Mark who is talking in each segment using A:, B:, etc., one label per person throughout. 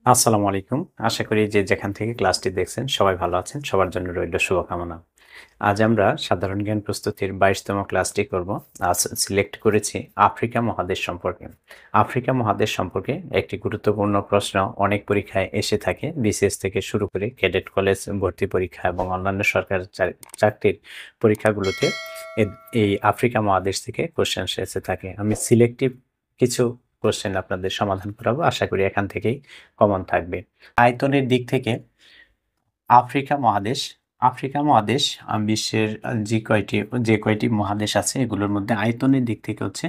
A: আসসালামু আলাইকুম। আশা করি যে যেখান থেকে ক্লাসটি দেখছেন সবাই ভালো আছেন। সবার জন্য রইল শুভকামনা। আজ আমরা সাধারণ জ্ঞান প্রস্তুতির ২২তম ক্লাসটি করব। আজ সিলেক্ট করেছি আফ্রিকা মহাদেশ সম্পর্কে। আফ্রিকা মহাদেশ সম্পর্কে একটি গুরুত্বপূর্ণ প্রশ্ন অনেক পরীক্ষায় এসে থাকে। বিসিএস থেকে শুরু করে ক্যাডেট কলেজ ভর্তি পরীক্ষা এবং অন্যান্য সরকারি চাকরির পরীক্ষাগুলোতে এই আফ্রিকা মহাদেশ থেকে কোশ্চেন এসে থাকে। আমি সিলেক্টিভ কিছু কোশ্চেন আপনাদের সমাধান করাবো। আশা করি এখান থেকেই কমন থাকবে। আয়তনের দিক থেকে আফ্রিকা মহাদেশ বিশ্বের যে কয়টি মহাদেশ আছে এগুলোর মধ্যে আয়তনের দিক থেকে হচ্ছে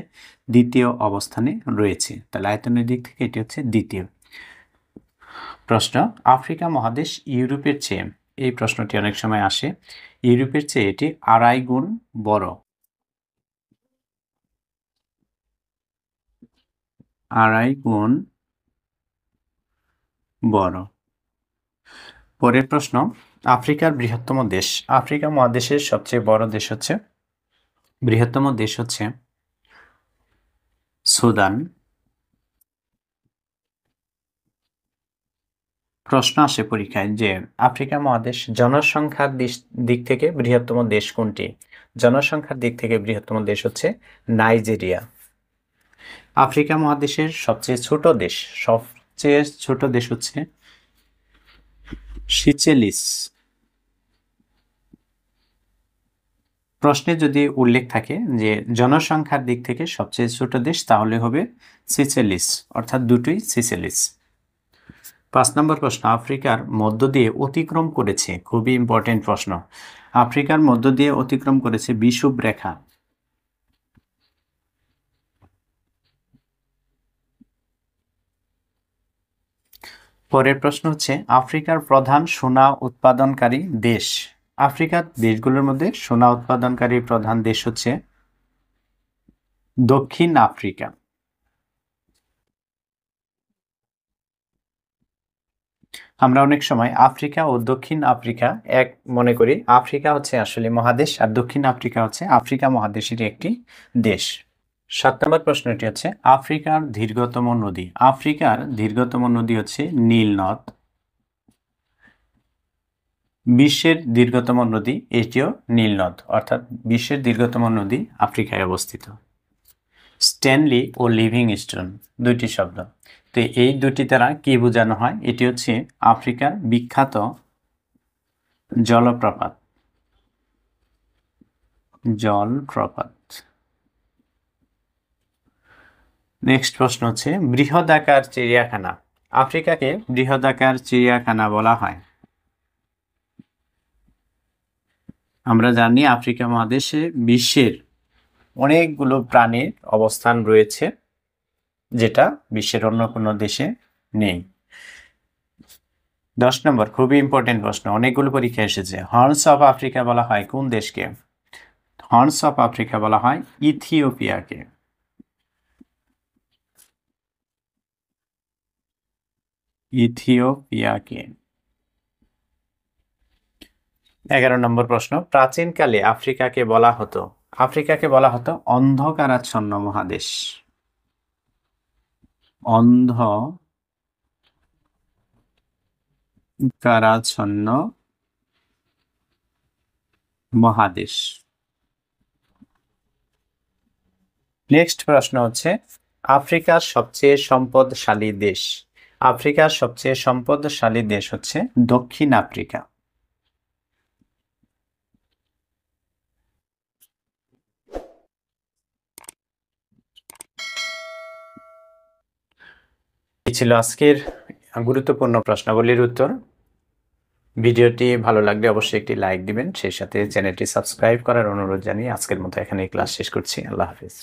A: দ্বিতীয় অবস্থানে রয়েছে। তাহলে আয়তনের দিক থেকে এটি হচ্ছে দ্বিতীয়। প্রশ্ন, আফ্রিকা মহাদেশ ইউরোপের চেয়ে, এই প্রশ্নটি অনেক সময় আসে, ইউরোপের চেয়ে এটি ২.৫ গুণ বড়। ২.৫ গুণ বড়। পরের প্রশ্ন, আফ্রিকার বৃহত্তম দেশ। আফ্রিকা মহাদেশের সবচেয়ে বৃহত্তম দেশ হচ্ছে সুদান। প্রশ্ন আসে পরীক্ষায় যে আফ্রিকা মহাদেশ জনসংখ্যার দিক থেকে বৃহত্তম দেশ কোনটি? জনসংখ্যার দিক থেকে বৃহত্তম দেশ হচ্ছে নাইজেরিয়া। আফ্রিকা মহাদেশের সবচেয়ে ছোট দেশ হচ্ছে সিচেলিস। প্রশ্নে যদি উল্লেখ থাকে যে জনসংখ্যার দিক থেকে সবচেয়ে ছোট দেশ, তাহলে হবে সিচেলিস, অর্থাৎ দুটোই সিচেলিস। ৫ নম্বর প্রশ্ন, আফ্রিকার মধ্য দিয়ে অতিক্রম করেছে, খুবই ইম্পর্টেন্ট প্রশ্ন, আফ্রিকার মধ্য দিয়ে অতিক্রম করেছে বিষুব রেখা। পরের প্রশ্ন হচ্ছে আফ্রিকার প্রধান সোনা উৎপাদনকারী দেশ। আফ্রিকার দেশগুলোর মধ্যে সোনা উৎপাদনকারী প্রধান দেশ হচ্ছে দক্ষিণ আফ্রিকা। আমরা অনেক সময় আফ্রিকা ও দক্ষিণ আফ্রিকা এক মনে করি। আফ্রিকা হচ্ছে আসলে মহাদেশ আর দক্ষিণ আফ্রিকা হচ্ছে আফ্রিকা মহাদেশের একটি দেশ। ৭ নম্বর প্রশ্নটি হচ্ছে আফ্রিকার দীর্ঘতম নদী। আফ্রিকার দীর্ঘতম নদী হচ্ছে নীল নদ। বিশ্বের দীর্ঘতম নদী এটিও নীল নদ, অর্থাৎ বিশ্বের দীর্ঘতম নদী আফ্রিকায় অবস্থিত। স্ট্যানলি ও লিভিংস্টোন দুইটি শব্দ, তো এই দুটি দ্বারা কি বোঝানো হয়? এটি হচ্ছে আফ্রিকার বিখ্যাত জলপ্রপাত। নেক্সট প্রশ্ন হচ্ছে বৃহদাকার চিড়িয়াখানা। আফ্রিকাকে বৃহদাকার চিড়িয়াখানা বলা হয়। আমরা জানি আফ্রিকা মহাদেশে বিশ্বের অনেকগুলো প্রাণীর অবস্থান রয়েছে, যেটা বিশ্বের অন্য কোনো দেশে নেই। ১০ নম্বর খুবই ইম্পর্টেন্ট প্রশ্ন, অনেকগুলো পরীক্ষা এসেছে। হর্নস অফ আফ্রিকা বলা হয় কোন দেশকে? হর্নস অফ আফ্রিকা বলা হয় ইথিওপিয়াকে। ইথিওপিয়াকে। ১১ নম্বর প্রশ্ন, প্রাচীনকালে আফ্রিকাকে বলা হতো অন্ধকারাচ্ছন্ন মহাদেশ। অন্ধকারাচ্ছন্ন মহাদেশ। নেক্সট প্রশ্ন হচ্ছে আফ্রিকার সবচেয়ে সম্পদশালী দেশ। আফ্রিকার সবচেয়ে সম্পদশালী দেশ হচ্ছে দক্ষিণ আফ্রিকা। এই ছিল আজকের গুরুত্বপূর্ণ প্রশ্নাবলীর উত্তর। ভিডিওটি ভালো লাগলে অবশ্যই একটি লাইক দিবেন, সেই সাথে চ্যানেলটি সাবস্ক্রাইব করার অনুরোধ জানিয়ে আজকের মতো এখানে ক্লাস শেষ করছি। আল্লাহ হাফিজ।